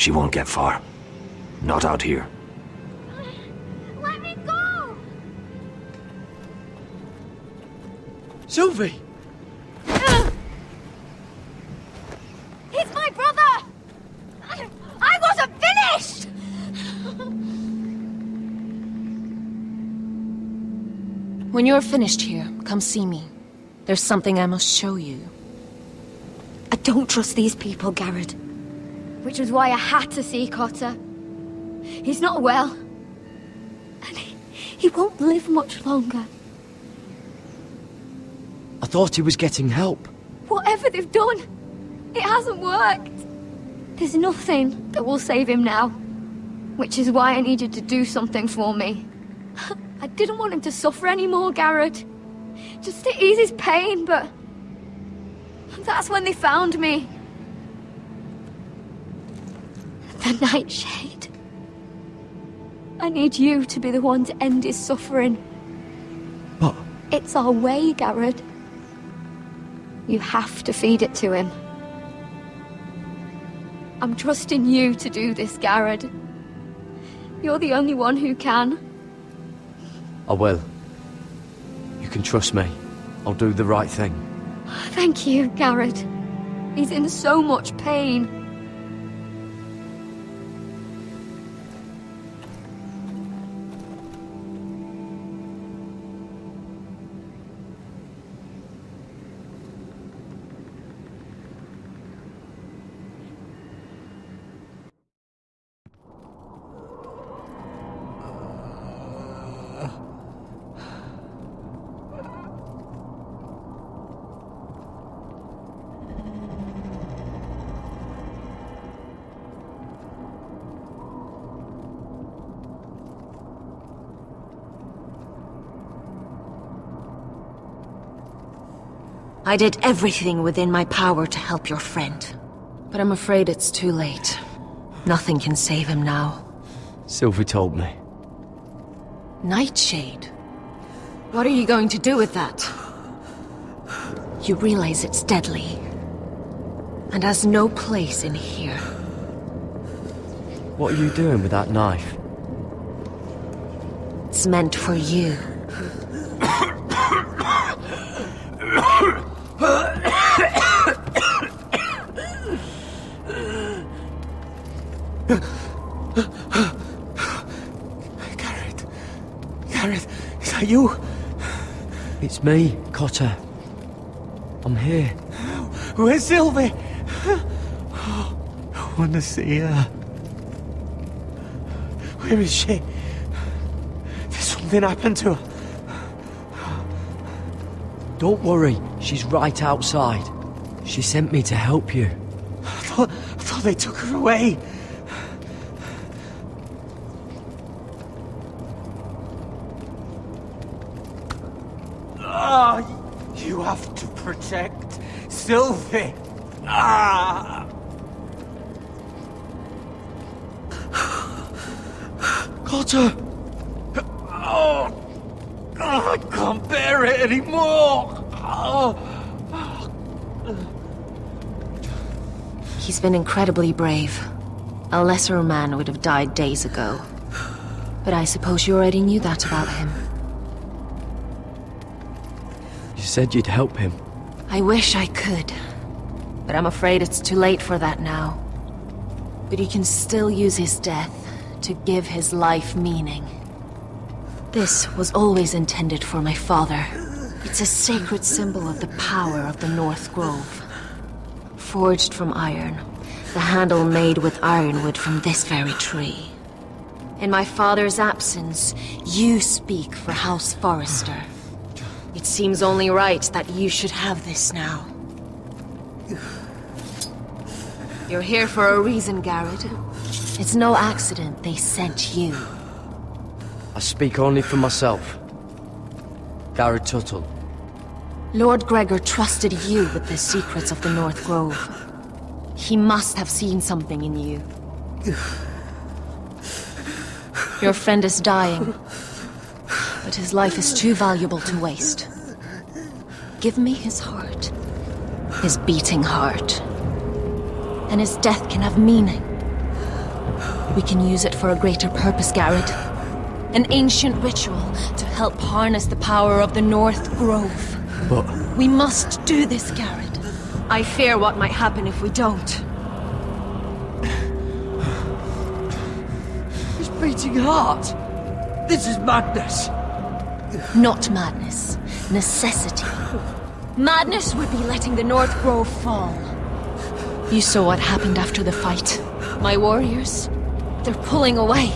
She won't get far. Not out here. Let me go! Sylvie! He's my brother! I wasn't finished! When you're finished here, come see me. There's something I must show you. I don't trust these people, Garrett. Which was why I had to see Cotter. He's not well. And he won't live much longer. I thought he was getting help. Whatever they've done, it hasn't worked. There's nothing that will save him now. Which is why I needed to do something for me. I didn't want him to suffer anymore, Garrett. Just to ease his pain, but... that's when they found me. The Nightshade. I need you to be the one to end his suffering. But... it's our way, Garrett. You have to feed it to him. I'm trusting you to do this, Garrett. You're the only one who can. I will. You can trust me. I'll do the right thing. Thank you, Garrett. He's in so much pain. I did everything within my power to help your friend. But I'm afraid it's too late. Nothing can save him now. Sylvie told me. Nightshade? What are you going to do with that? You realize it's deadly. And has no place in here. What are you doing with that knife? It's meant for you. Garrett, is that you? It's me, Cotter. I'm here. Where's Sylvie? I want to see her. Where is she? Did something happen to her? Don't worry, she's right outside. She sent me to help you. I thought they took her away. You have to protect Sylvie. Cotter! I can't bear it anymore! He's been incredibly brave. A lesser man would have died days ago. But I suppose you already knew that about him. You said you'd help him. I wish I could. But I'm afraid it's too late for that now. But he can still use his death to give his life meaning. This was always intended for my father. It's a sacred symbol of the power of the North Grove. Forged from iron, the handle made with ironwood from this very tree. In my father's absence, you speak for House Forrester. It seems only right that you should have this now. You're here for a reason, Garrett. It's no accident they sent you. I speak only for myself. Garrett Tuttle. Lord Gregor trusted you with the secrets of the North Grove. He must have seen something in you. Your friend is dying, but his life is too valuable to waste. Give me his heart, his beating heart, and his death can have meaning. We can use it for a greater purpose, Garrett. An ancient ritual to help harness the power of the North Grove. But We must do this, Garrett. I fear what might happen if we don't. his beating heart. This is madness. Not madness. Necessity. Madness would be letting the North Grove fall. You saw what happened after the fight. My warriors, they're pulling away.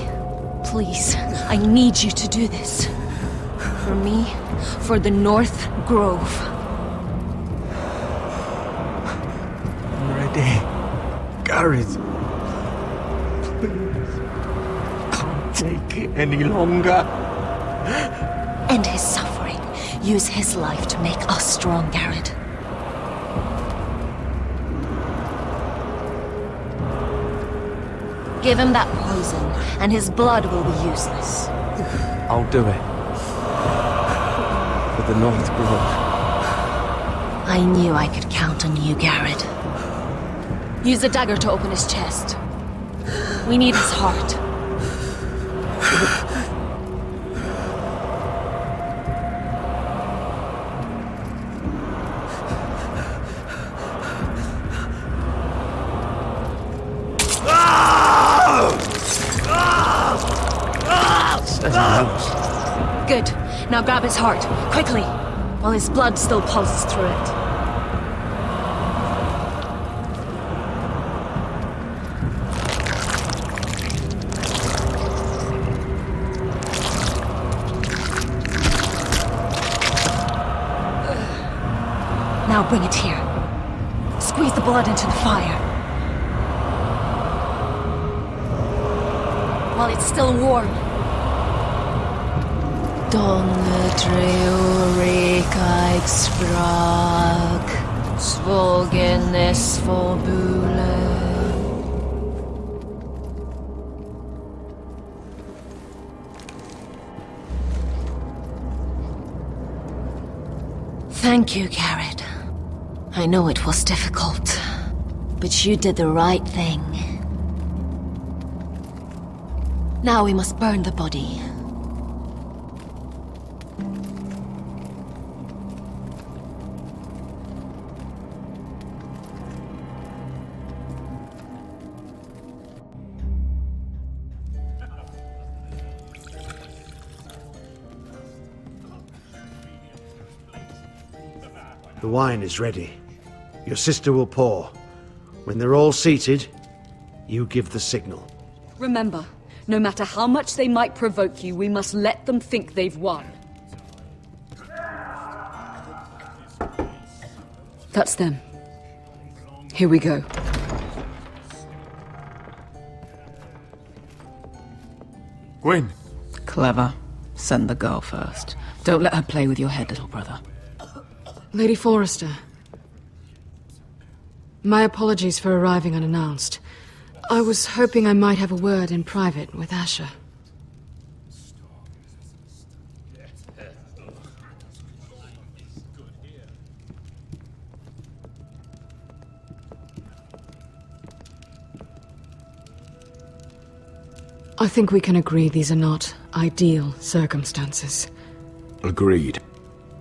Please, I need you to do this. For me, for the North Grove. I'm ready. Gareth. Please. Can't take it any longer. End his suffering. Use his life to make us strong, Garrett. Give him that poison, and his blood will be useless. I'll do it. For the North Grove. I knew I could count on you, Garrett. Use the dagger to open his chest. We need his heart. Good. Now grab his heart, quickly, while his blood still pulses through it. Now bring it here. Squeeze the blood into the fire. While it's still warm. Donne treurekaig sprak, svogenes forbule. Thank you, Garrett. I know it was difficult, but you did the right thing. Now we must burn the body. The wine is ready. Your sister will pour. When they're all seated, you give the signal. Remember, no matter how much they might provoke you, we must let them think they've won. That's them. Here we go. Gwyn. Clever. Send the girl first. Don't let her play with your head, little brother. Lady Forrester. My apologies for arriving unannounced. I was hoping I might have a word in private with Asher. I think we can agree these are not ideal circumstances. Agreed.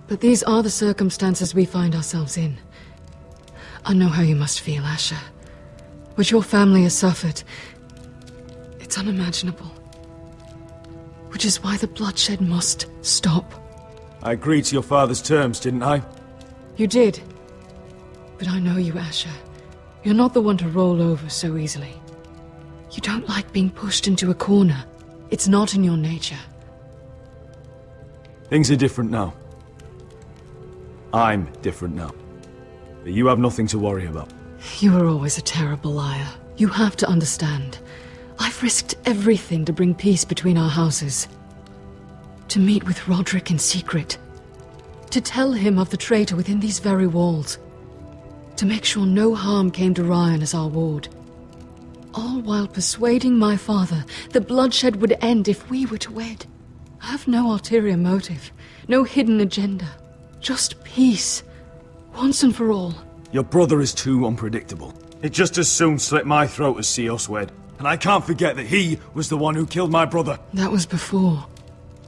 But these are the circumstances we find ourselves in. I know how you must feel, Asher. What your family has suffered, it's unimaginable. Which is why the bloodshed must stop. I agreed to your father's terms, didn't I? You did. But I know you, Asher. You're not the one to roll over so easily. You don't like being pushed into a corner. It's not in your nature. Things are different now. I'm different now. But you have nothing to worry about. You were always a terrible liar. You have to understand. I've risked everything to bring peace between our houses. To meet with Roderick in secret. To tell him of the traitor within these very walls. To make sure no harm came to Ryan as our ward. All while persuading my father the bloodshed would end if we were to wed. I have no ulterior motive. No hidden agenda. Just peace. Once and for all. Your brother is too unpredictable. He'd just as soon slit my throat as see us wed. And And I can't forget that he was the one who killed my brother. That was before.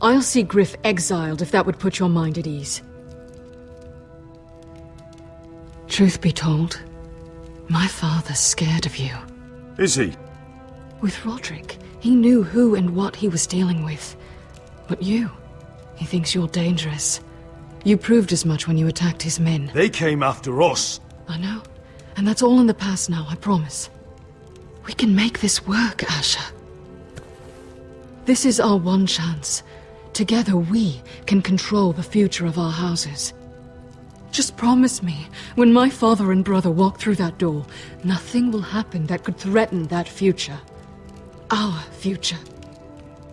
I'll see Griff exiled if that would put your mind at ease. Truth be told, my father's scared of you. Is he? With Roderick, he knew who and what he was dealing with. But you, he thinks you're dangerous. You proved as much when you attacked his men. They came after us. I know. And that's all in the past now, I promise. We can make this work, Asher. This is our one chance. Together we can control the future of our houses. Just promise me, when my father and brother walk through that door, nothing will happen that could threaten that future. Our future.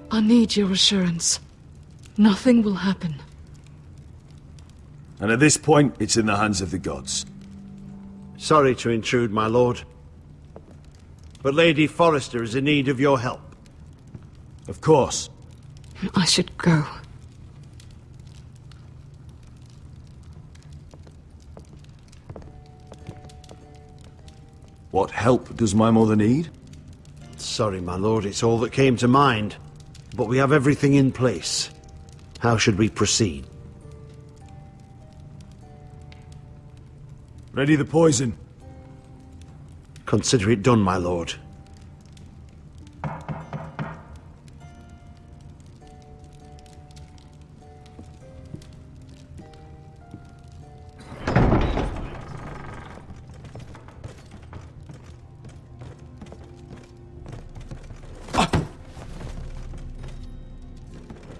I need your assurance. Nothing will happen. And at this point, it's in the hands of the gods. Sorry to intrude, my lord. But Lady Forrester is in need of your help. Of course. I should go. What help does my mother need? Sorry, my lord, it's all that came to mind. But we have everything in place. How should we proceed? Ready the poison. Consider it done, my lord.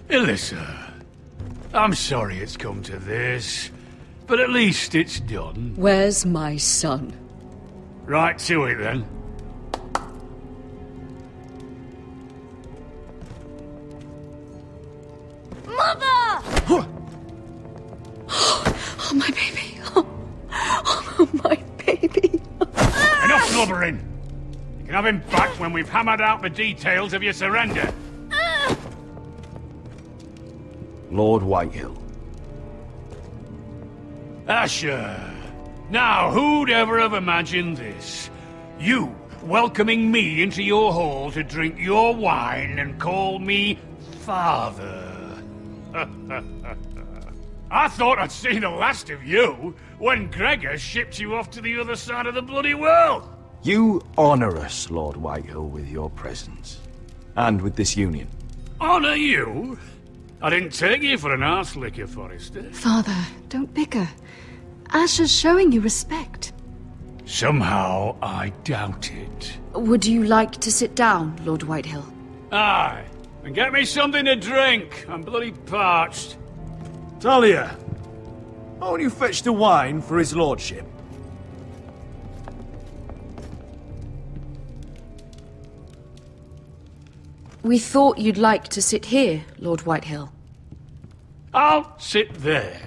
Alyssa, I'm sorry it's come to this, but at least it's done. Where's my son? Right to it, then. Mother! Oh, my baby. Oh, my baby. Enough blubbering! You can have him back when we've hammered out the details of your surrender. Lord Whitehill. Asher. Now, who'd ever have imagined this? You welcoming me into your hall to drink your wine and call me father. I thought I'd seen the last of you when Gregor shipped you off to the other side of the bloody world. You honor us, Lord Whitehill, with your presence. And with this union. Honor you? I didn't take you for an arse-licker, Forrester. Father, don't bicker. Asher's showing you respect. Somehow I doubt it. Would you like to sit down, Lord Whitehill? Aye, and get me something to drink. I'm bloody parched. Talia, won't you fetch the wine for his lordship? We thought you'd like to sit here, Lord Whitehill. I'll sit there.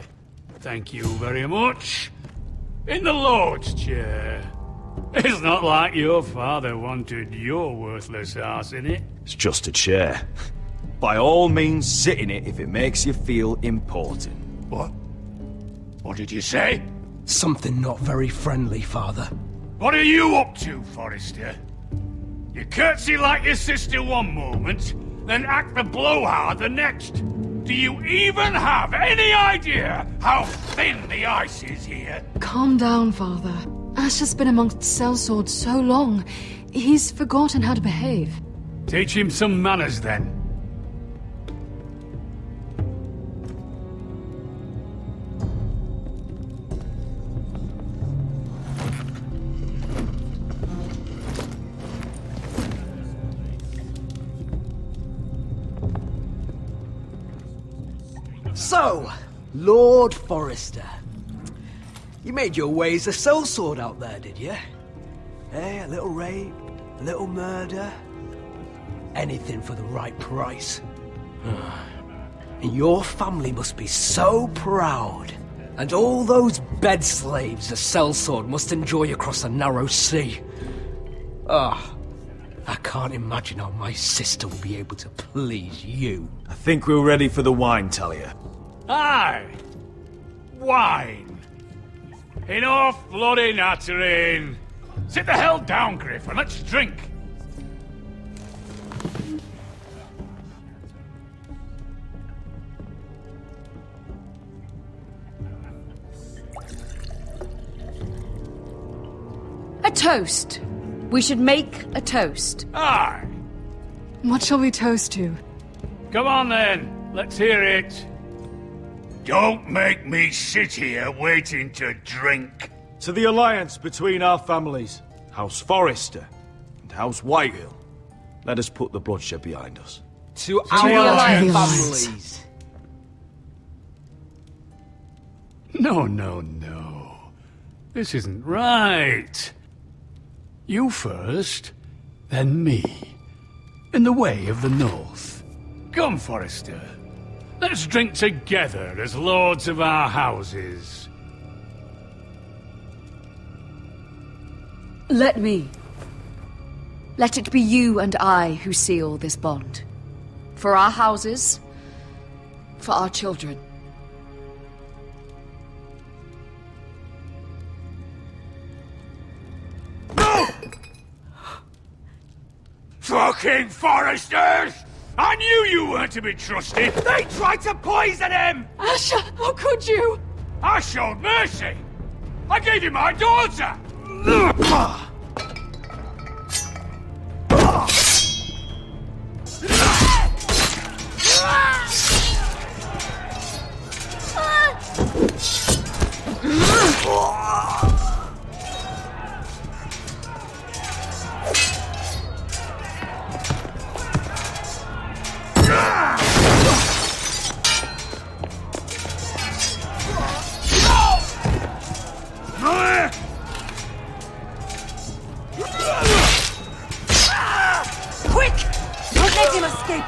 Thank you very much. In the Lord's chair. It's not like your father wanted your worthless ass in it. It's just a chair. By all means, sit in it if it makes you feel important. What? What did you say? Something not very friendly, Father. What are you up to, Forrester? You curtsy like your sister one moment, then act the blowhard the next. Do you even have any idea how thin the ice is here? Calm down, Father. Asher's been amongst sellswords so long, he's forgotten how to behave. Teach him some manners, then. So, Lord Forrester. You made your way as a sellsword out there, did you? Eh, a little rape, a little murder. Anything for the right price. And your family must be so proud. And all those bed slaves a sellsword must enjoy across a narrow sea. I can't imagine how my sister will be able to please you. I think we're ready for the wine, Talia. Aye. Wine. Enough bloody nattering. Sit the hell down, Griff, and let's drink. toast. We should make a toast. Aye. What shall we toast to? Come on then, let's hear it. Don't make me sit here waiting to drink. To the alliance between our families, House Forrester and House Whitehill. Let us put the bloodshed behind us. To the our alliance. families. No. This isn't right. You first, then me. In the way of the North. Come, Forrester. Let's drink together as lords of our houses. Let me. Let it be you and I who seal this bond. For our houses, for our children. Fucking Forresters! I knew you weren't to be trusted! They tried to poison him! Asher, how could you? I showed mercy! I gave you my daughter! Quick! Don't let him escape!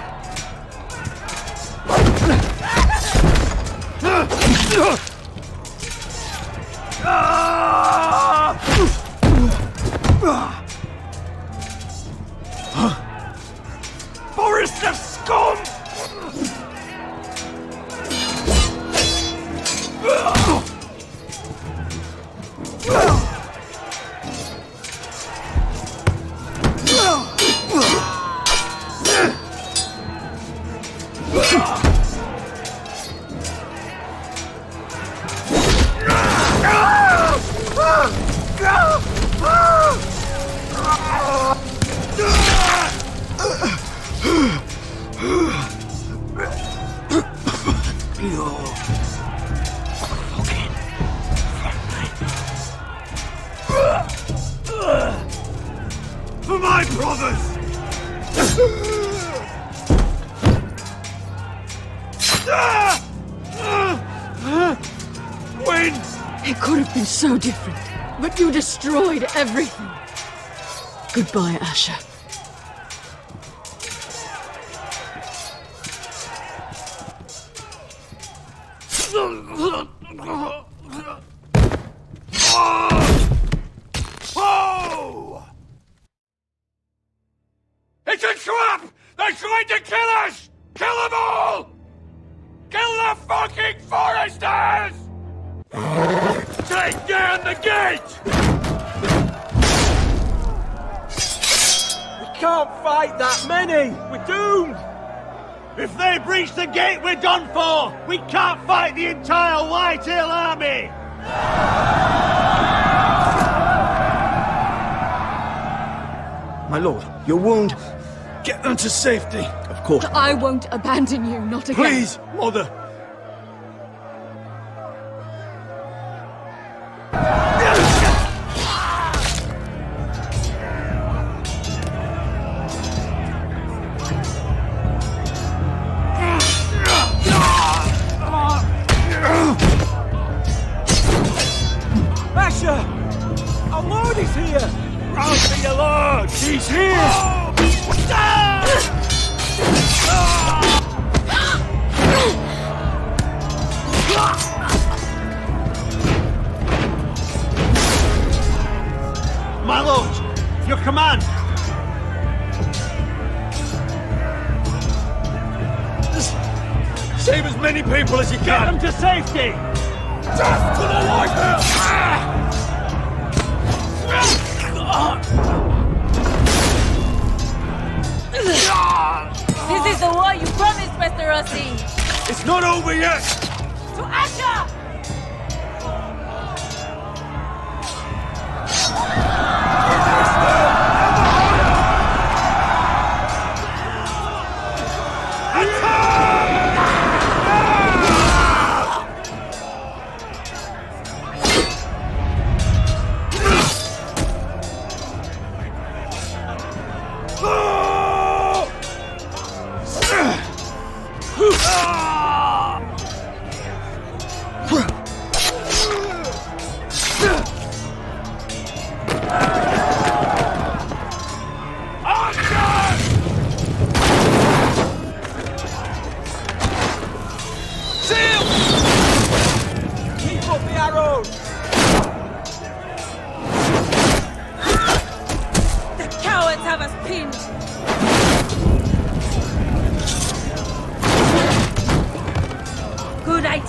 Forrester scum! For my brothers! Win! It could have been so different, but you destroyed everything. Goodbye, Asher. Oh! It's a trap! They're trying to kill us! Kill them all! Kill the fucking Foresters! Take down the gate! We can't fight that many. We're doomed. If they breach the gate, we're done for! We can't fight the entire Whitehill army! My lord, your wound. Get them to safety. Of course. I won't abandon you, not again. Please, mother. Asher! Our lord is here! Round to your lord! He's here! My lord, your command! Save as many people as you Get can! them to safety! Death to the Whitehill! This is the war you promised, Mr. Rossi! It's not over yet! To Asher!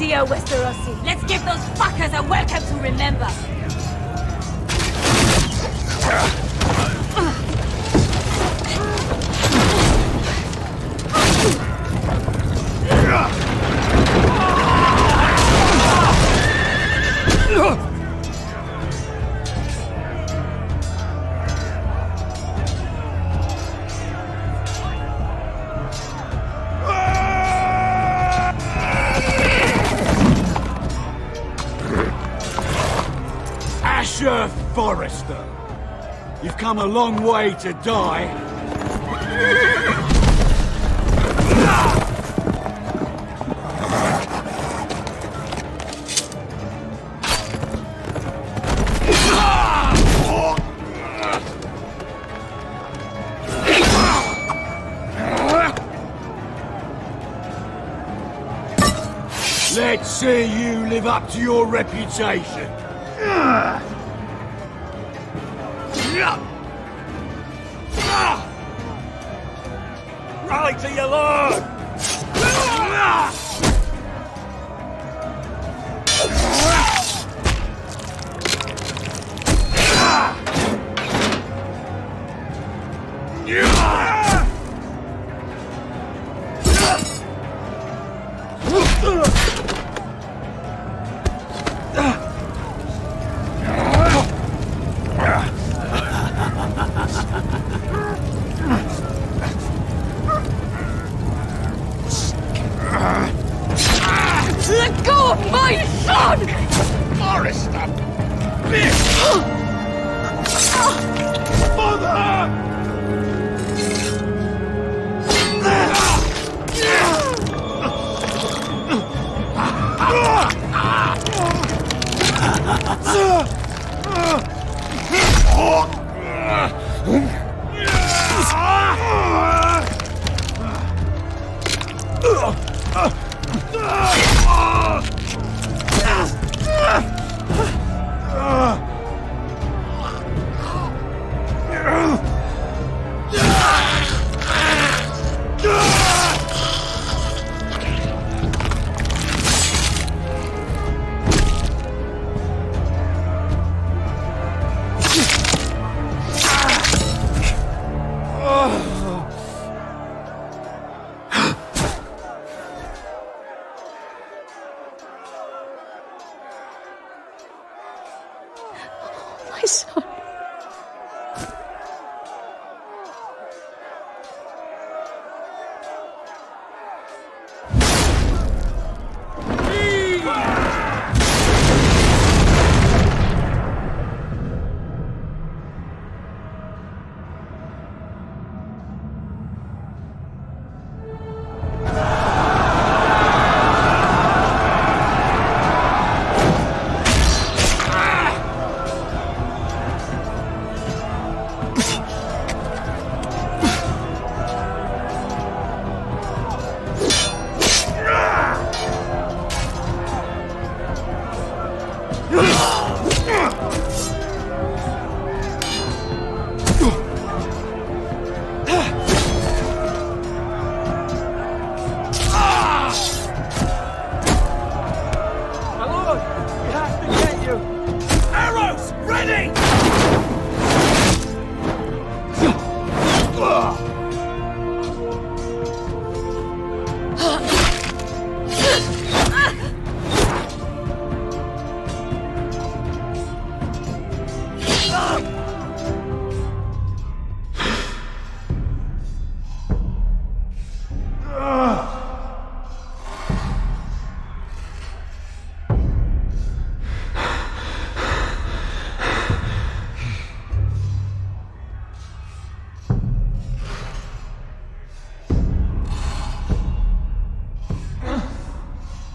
dear Westerosi. Let's give those fuckers a welcome to remember. Forrester, you've come a long way to die. Let's see you live up to your reputation. Rally to your lord! Let go of my son! Forrester! Bitch! Mother! My son.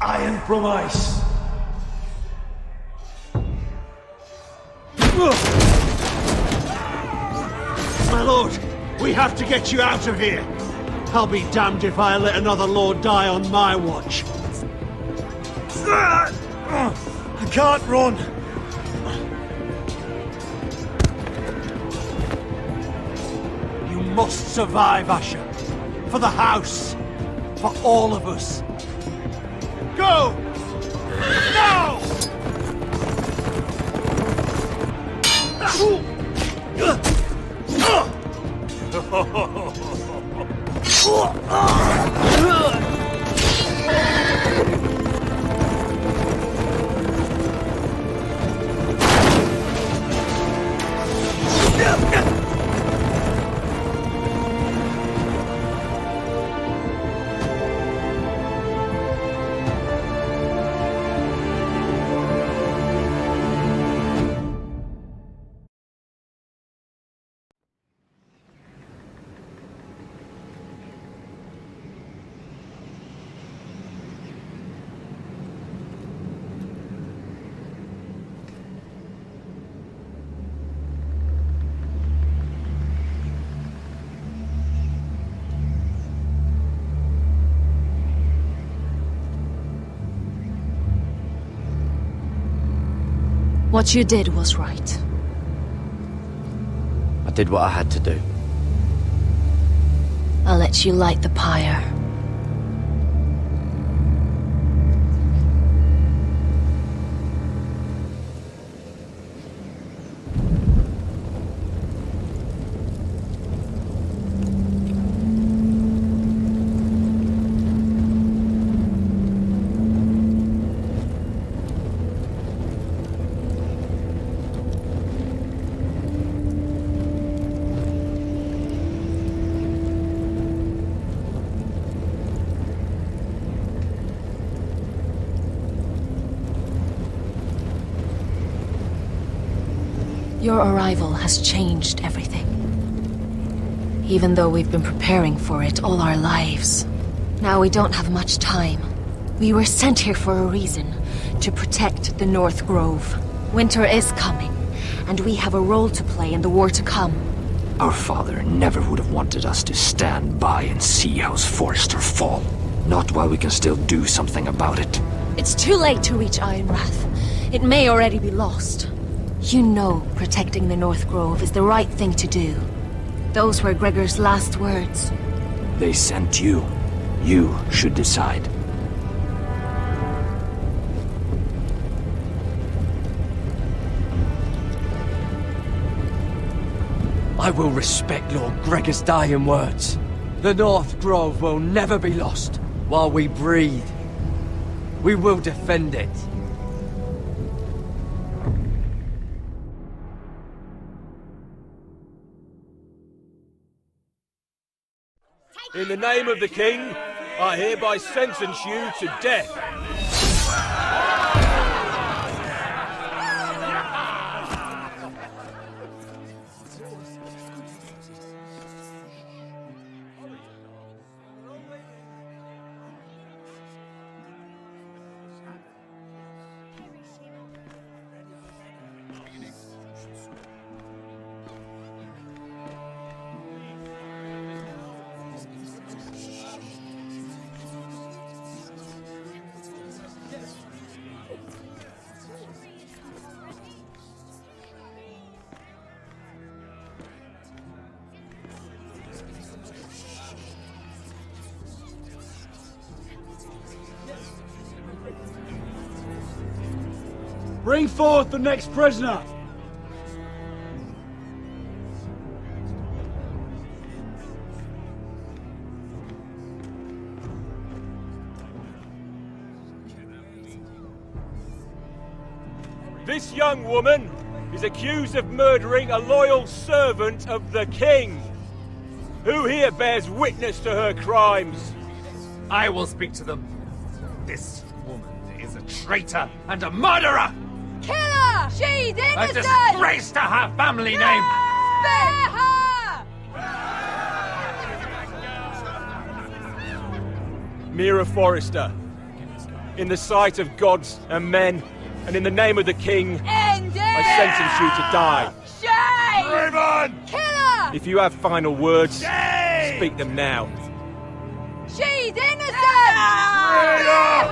Iron from ice. My lord, we have to get you out of here. I'll be damned if I let another lord die on my watch. I can't run. You must survive, Asher. For the house. For all of us. Go! What you did was right. I did what I had to do. I'll let you light the pyre. Your arrival has changed everything. Even though we've been preparing for it all our lives. Now we don't have much time. We were sent here for a reason. To protect the North Grove. Winter is coming, and we have a role to play in the war to come. Our father never would have wanted us to stand by and see House Forrester fall. Not while we can still do something about it. It's too late to reach Ironwrath. It may already be lost. You know protecting the North Grove is the right thing to do. Those were Gregor's last words. They sent you. You should decide. I will respect Lord Gregor's dying words. The North Grove will never be lost while we breathe. We will defend it. In the name of the King, I hereby sentence you to death. Bring forth the next prisoner! This young woman is accused of murdering a loyal servant of the King. Who here bears witness to her crimes? I will speak to them. This woman is a traitor and a murderer! Kill her! She's A innocent! disgrace to her family name! Spare her! Mira Forrester, in the sight of gods and men, and in the name of the King, End it! I sentence you to die. Shame! Raven! Kill her! If you have final words, Shame! speak them now. She's innocent! Spare her!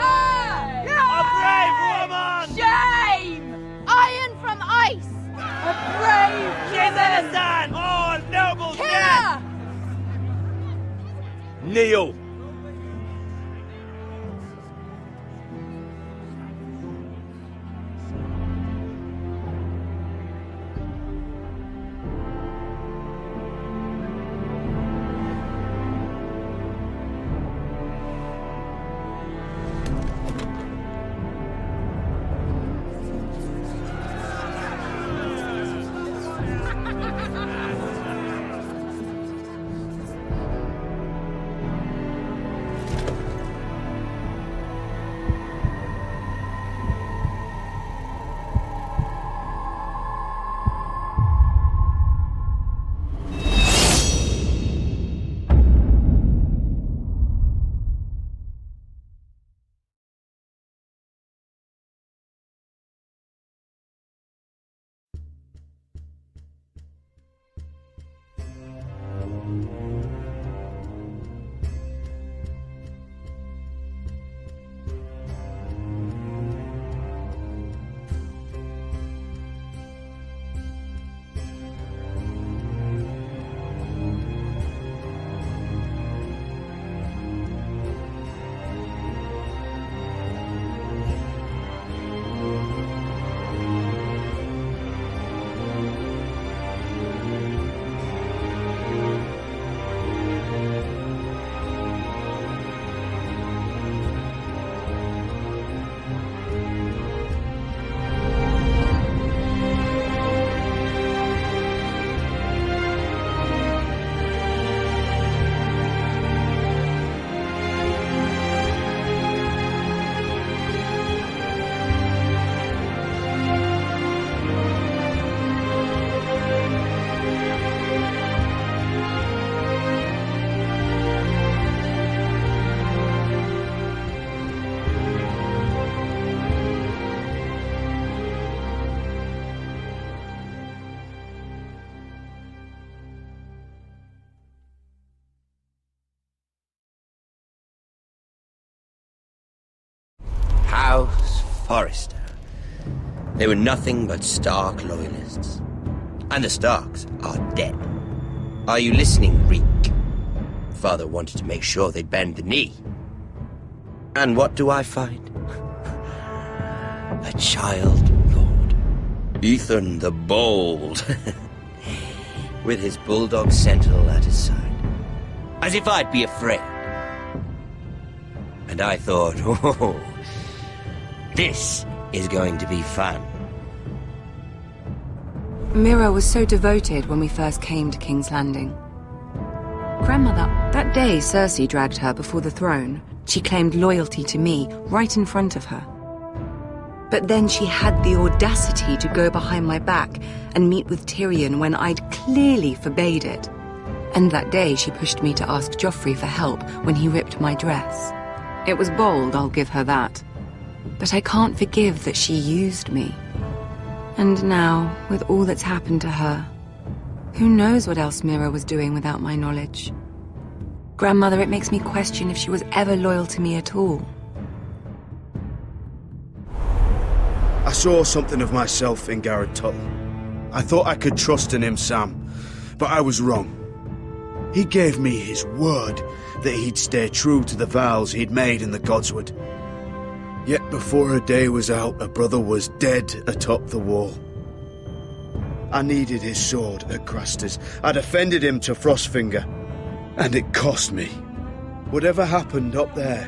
A brave woman! Shame! Iron from ice! A brave She's woman! innocent! Oh, noble Kill death! her! Kneel. Forrester. They were nothing but Stark loyalists. And the Starks are dead. Are you listening, Reek? Father wanted to make sure they'd bend the knee. And what do I find? A child lord. Ethan the Bold. With his bulldog sentinel at his side. As if I'd be afraid. And I thought, oh, this is going to be fun. Mira was so devoted when we first came to King's Landing. Grandmother, that day Cersei dragged her before the throne, she claimed loyalty to me right in front of her. But then she had the audacity to go behind my back and meet with Tyrion when I'd clearly forbade it. And that day she pushed me to ask Joffrey for help when he ripped my dress. It was bold, I'll give her that. But I can't forgive that she used me. And now, with all that's happened to her, who knows what else Mira was doing without my knowledge? Grandmother, it makes me question if she was ever loyal to me at all. I saw something of myself in Garrett Tuttle. I thought I could trust in him, Sam, but I was wrong. He gave me his word that he'd stay true to the vows he'd made in the Godswood. Yet before a day was out, a brother was dead atop the wall. I needed his sword at Craster's. I defended him to Frostfinger, and it cost me. Whatever happened up there,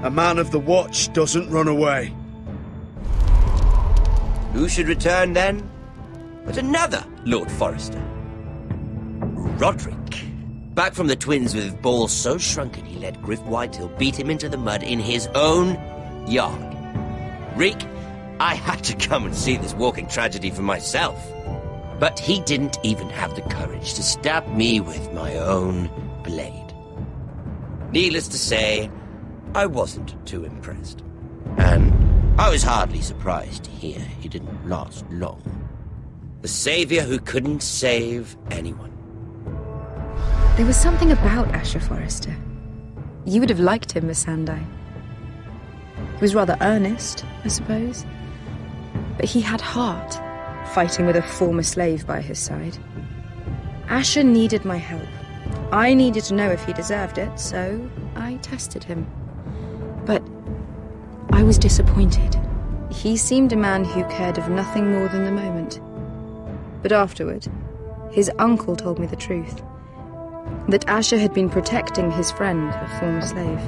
a man of the Watch doesn't run away. Who should return then? But another Lord Forrester. Roderick. Back from the Twins with balls so shrunken he let Griff Whitehill beat him into the mud in his own yard. Reek, I had to come and see this walking tragedy for myself. But he didn't even have the courage to stab me with my own blade. Needless to say, I wasn't too impressed. And I was hardly surprised to hear he didn't last long. The savior who couldn't save anyone. There was something about Asher Forrester. You would have liked him, Miss Sandai. He was rather earnest, I suppose. But he had heart, fighting with a former slave by his side. Asher needed my help. I needed to know if he deserved it, so I tested him. But I was disappointed. He seemed a man who cared of nothing more than the moment. But afterward, his uncle told me the truth. That Asher had been protecting his friend, a former slave.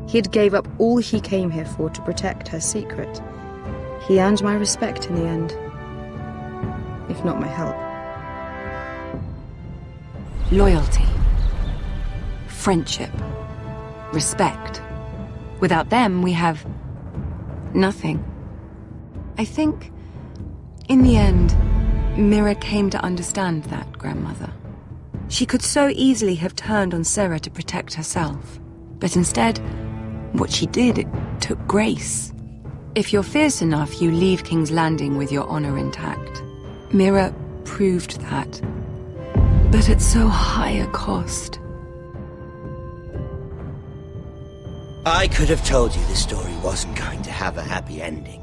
He had gave up all he came here for to protect her secret. He earned my respect in the end. If not my help. Loyalty. Friendship. Respect. Without them, we have nothing. I think, in the end, Mira came to understand that, Grandmother. She could so easily have turned on Sarah to protect herself. But instead, what she did, it took grace. If you're fierce enough, you leave King's Landing with your honor intact. Mira proved that. But at so high a cost. I could have told you this story wasn't going to have a happy ending.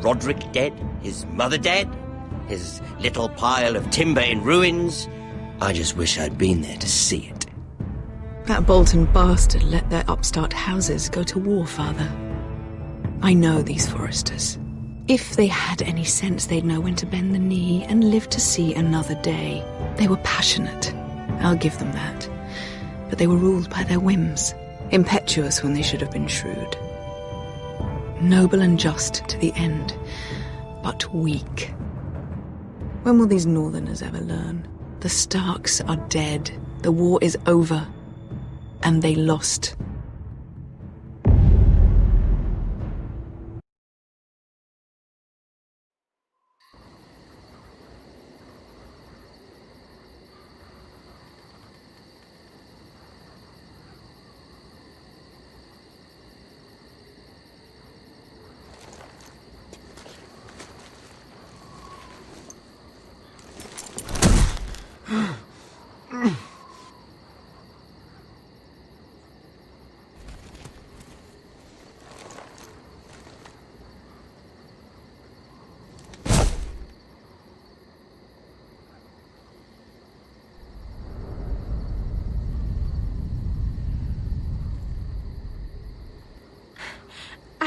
Roderick dead, his mother dead, his little pile of timber in ruins. I just wish I'd been there to see it. That Bolton bastard let their upstart houses go to war, Father. I know these Forresters. If they had any sense, they'd know when to bend the knee and live to see another day. They were passionate. I'll give them that. But they were ruled by their whims. Impetuous when they should have been shrewd. Noble and just to the end, but weak. When will these Northerners ever learn? The Starks are dead. The war is over. And they lost.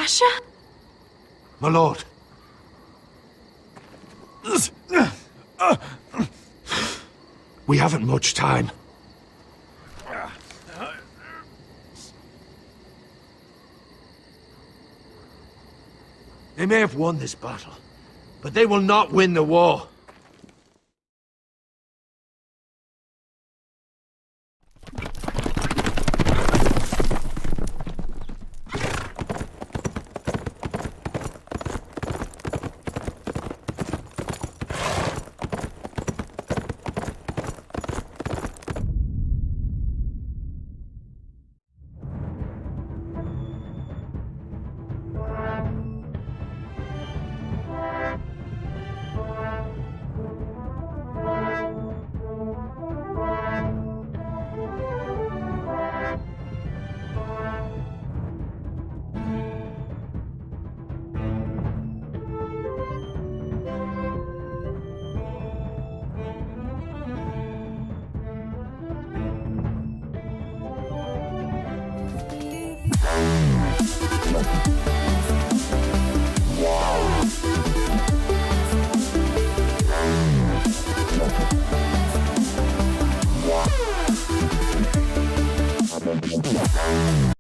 Asher? My lord. We haven't much time. They may have won this battle, but they will not win the war.